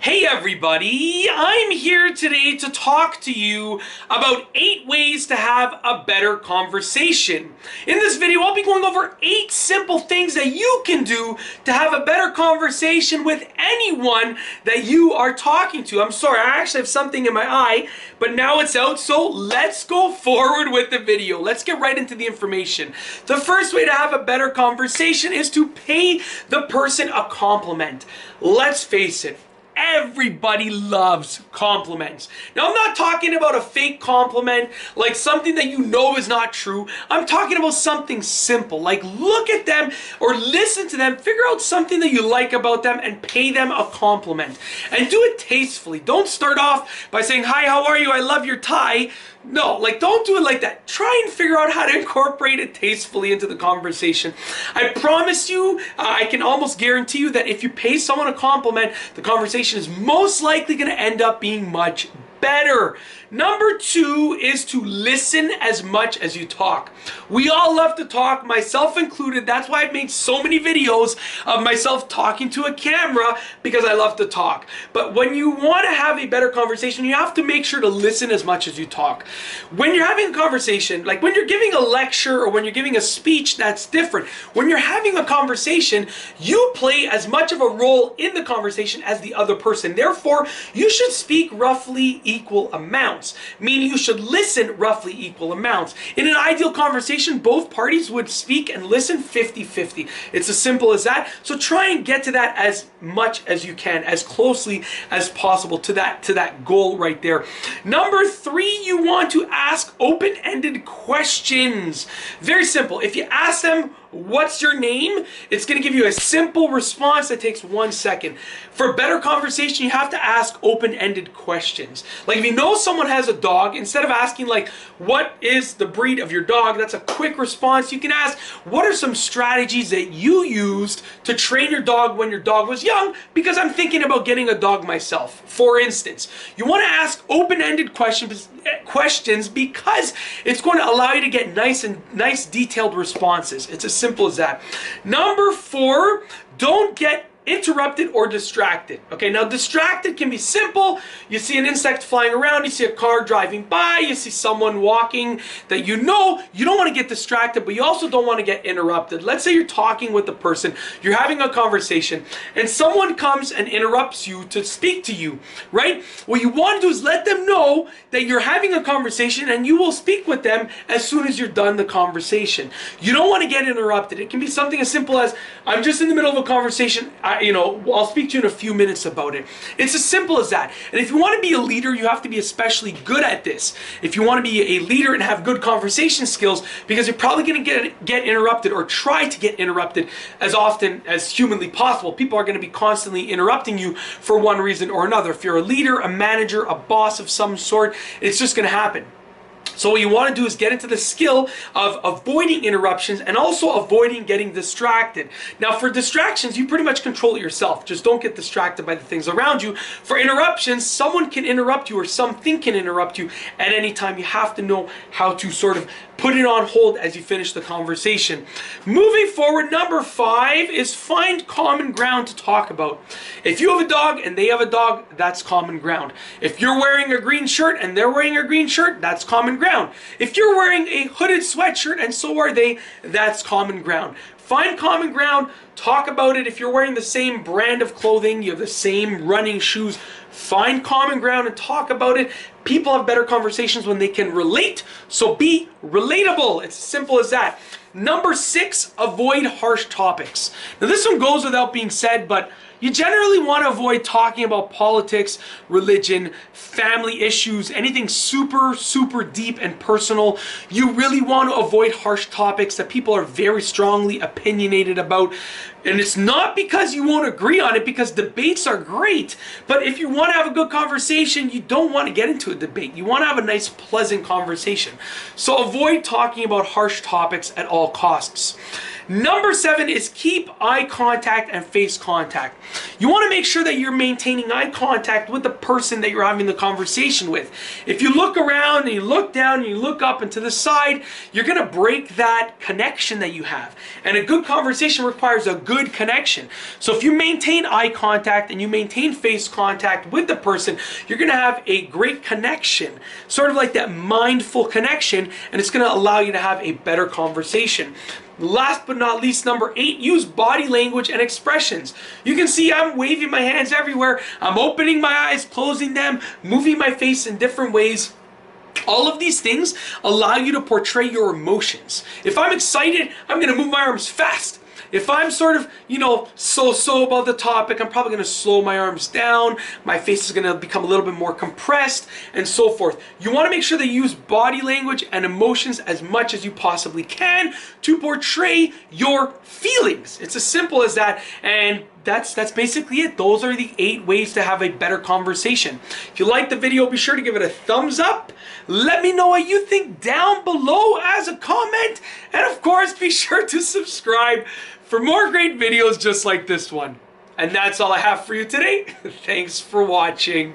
Hey everybody, I'm here today to talk to you about 8 ways to have a better conversation. In this video, I'll be going over 8 simple things that you can do to have a better conversation with anyone that you are talking to. I'm sorry, I actually have something in my eye, but now it's out, so let's go forward with the video. Let's get right into the information. The first way to have a better conversation is to pay the person a compliment. Let's face it. Everybody loves compliments. Now, I'm not talking about a fake compliment, like something that you know is not true. I'm talking about something simple, like look at them or listen to them, figure out something that you like about them and pay them a compliment. And do it tastefully. Don't start off by saying, "Hi, how are you? I love your tie." No, don't do it like that. Try and figure out how to incorporate it tastefully into the conversation. I promise you, I can almost guarantee you that if you pay someone a compliment, the conversation is most likely going to end up being much better. Number 2 is to listen as much as you talk. We all love to talk, myself included. That's why I've made so many videos of myself talking to a camera, because I love to talk. But when you want to have a better conversation, you have to make sure to listen as much as you talk. When you're having a conversation, like when you're giving a lecture or when you're giving a speech, that's different. When you're having a conversation, you play as much of a role in the conversation as the other person. Therefore, you should speak roughly equal amounts. Meaning you should listen roughly equal amounts. In an ideal conversation, both parties would speak and listen 50-50. It's as simple as that. So try and get to that as much as you can, as closely as possible to that goal right there. Number 3, you want to ask open-ended questions. Very simple. If you ask them, "What's your name?" it's going to give you a simple response that takes 1 second. For better conversation, you have to ask open-ended questions. Like if you know someone has a dog, instead of asking "What is the breed of your dog?" that's a quick response. You can ask, "What are some strategies that you used to train your dog when your dog was young? Because I'm thinking about getting a dog myself." For instance, you want to ask open-ended questions because it's going to allow you to get nice detailed responses. It's as simple as that. Number 4, don't get interrupted or distracted. Okay, now distracted can be simple. You see an insect flying around, you see a car driving by, you see someone walking that you know. You don't want to get distracted, but you also don't want to get interrupted. Let's say you're talking with a person, you're having a conversation, and someone comes and interrupts you to speak to you, right? What you want to do is let them know that you're having a conversation and you will speak with them as soon as you're done the conversation. You don't want to get interrupted. It can be something as simple as, "I'm just in the middle of a conversation. I'll speak to you in a few minutes about it." It's as simple as that. And if you want to be a leader, you have to be especially good at this. If you want to be a leader and have good conversation skills, because you're probably going to get interrupted or try to get interrupted as often as humanly possible. People are going to be constantly interrupting you for one reason or another. If you're a leader, a manager, a boss of some sort, it's just going to happen. So what you want to do is get into the skill of avoiding interruptions and also avoiding getting distracted. Now for distractions, you pretty much control it yourself. Just don't get distracted by the things around you. For interruptions, someone can interrupt you or something can interrupt you at any time. You have to know how to sort of put it on hold as you finish the conversation. Moving forward, number 5 is find common ground to talk about. If you have a dog and they have a dog, that's common ground. If you're wearing a green shirt and they're wearing a green shirt, that's common ground. If you're wearing a hooded sweatshirt and so are they, that's common ground. Find common ground, talk about it. If you're wearing the same brand of clothing, you have the same running shoes, find common ground and talk about it. People have better conversations when they can relate, so be relatable. It's as simple as that. Number 6, avoid harsh topics. Now this one goes without being said, but you generally want to avoid talking about politics, religion, family issues, anything super deep and personal. You really want to avoid harsh topics that people are very strongly opinionated about. And it's not because you won't agree on it, because debates are great. But if you want to have a good conversation, you don't want to get into a debate. You want to have a nice, pleasant conversation. So avoid talking about harsh topics at all costs. Number 7 is keep eye contact and face contact. You want to make sure that you're maintaining eye contact with the person that you're having the conversation with. If you look around and you look down and you look up and to the side, you're going to break that connection that you have. And a good conversation requires a good connection. So if you maintain eye contact and you maintain face contact with the person, you're going to have a great connection, sort of like that mindful connection, and it's going to allow you to have a better conversation. Last but not least, number 8, use body language and expressions. You can see I'm waving my hands everywhere. I'm opening my eyes, closing them, moving my face in different ways. All of these things allow you to portray your emotions. If I'm excited, I'm going to move my arms fast. If I'm sort of, so about the topic, I'm probably going to slow my arms down. My face is going to become a little bit more compressed and so forth. You want to make sure that you use body language and emotions as much as you possibly can to portray your feelings. It's as simple as that. And that's basically it. Those are the 8 ways to have a better conversation. If you like the video, be sure to give it a thumbs up. Let me know what you think down below as a comment. And of course, be sure to subscribe for more great videos just like this one. And that's all I have for you today. Thanks for watching.